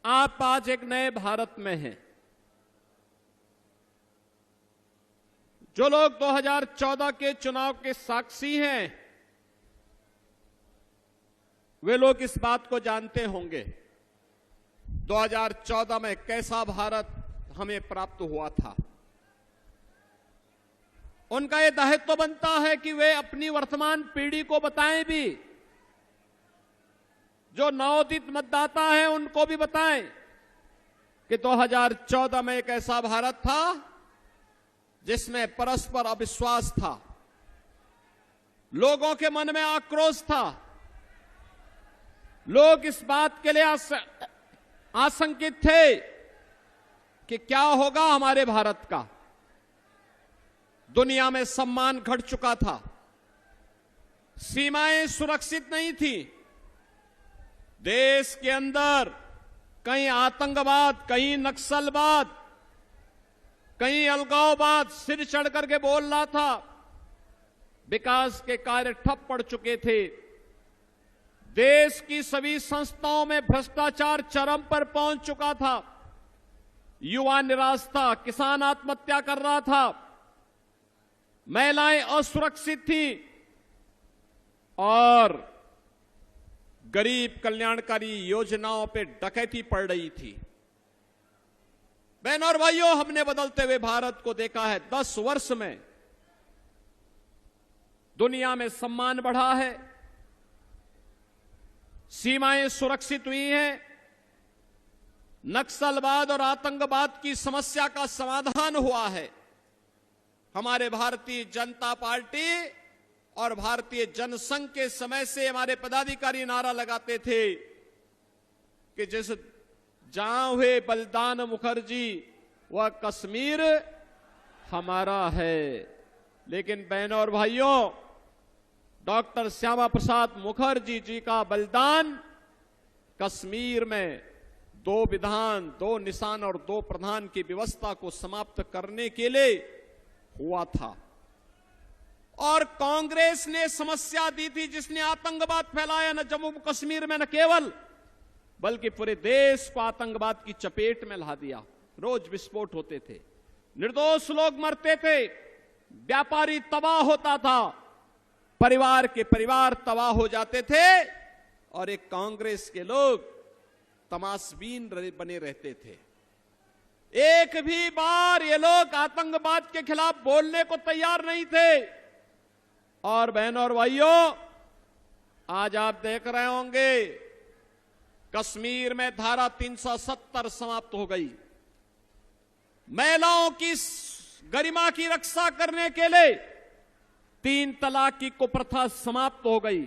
आप आज एक नए भारत में हैं। जो लोग 2014 के चुनाव के साक्षी हैं, वे लोग इस बात को जानते होंगे 2014 में कैसा भारत हमें प्राप्त हुआ था। उनका यह दायित्व बनता है कि वे अपनी वर्तमान पीढ़ी को बताएं भी, जो नवोदित मतदाता हैं उनको भी बताएं कि 2014 में एक ऐसा भारत था जिसमें परस्पर अविश्वास था, लोगों के मन में आक्रोश था, लोग इस बात के लिए आशंकित थे कि क्या होगा हमारे भारत का। दुनिया में सम्मान घट चुका था, सीमाएं सुरक्षित नहीं थी, देश के अंदर कहीं आतंकवाद, कहीं नक्सलवाद, कहीं अलगाववाद सिर चढ़ करके बोल रहा था, विकास के कार्य ठप पड़ चुके थे, देश की सभी संस्थाओं में भ्रष्टाचार चरम पर पहुंच चुका था, युवा निराश था, किसान आत्महत्या कर रहा था, महिलाएं असुरक्षित थी और गरीब कल्याणकारी योजनाओं पे डकैती पड़ रही थी। बहनों और भाइयों, हमने बदलते हुए भारत को देखा है। 10 वर्ष में दुनिया में सम्मान बढ़ा है, सीमाएं सुरक्षित हुई हैं, नक्सलवाद और आतंकवाद की समस्या का समाधान हुआ है। हमारे भारतीय जनता पार्टी और भारतीय जनसंघ के समय से हमारे पदाधिकारी नारा लगाते थे कि जिस जहां हुए बलिदान मुखर्जी वह कश्मीर हमारा है। लेकिन बहनों और भाइयों, डॉक्टर श्यामा प्रसाद मुखर्जी जी का बलिदान कश्मीर में 2 विधान, 2 निशान और 2 प्रधान की व्यवस्था को समाप्त करने के लिए हुआ था। और कांग्रेस ने समस्या दी थी जिसने आतंकवाद फैलाया, न जम्मू कश्मीर में न केवल बल्कि पूरे देश को आतंकवाद की चपेट में ला दिया। रोज विस्फोट होते थे, निर्दोष लोग मरते थे, व्यापारी तबाह होता था, परिवार के परिवार तबाह हो जाते थे और एक कांग्रेस के लोग तमाशबीन बने रहते थे। एक भी बार ये लोग आतंकवाद के खिलाफ बोलने को तैयार नहीं थे। और बहनों और भाइयों, आज आप देख रहे होंगे कश्मीर में धारा 370 समाप्त हो गई। महिलाओं की गरिमा की रक्षा करने के लिए 3 तलाक की कुप्रथा समाप्त हो गई।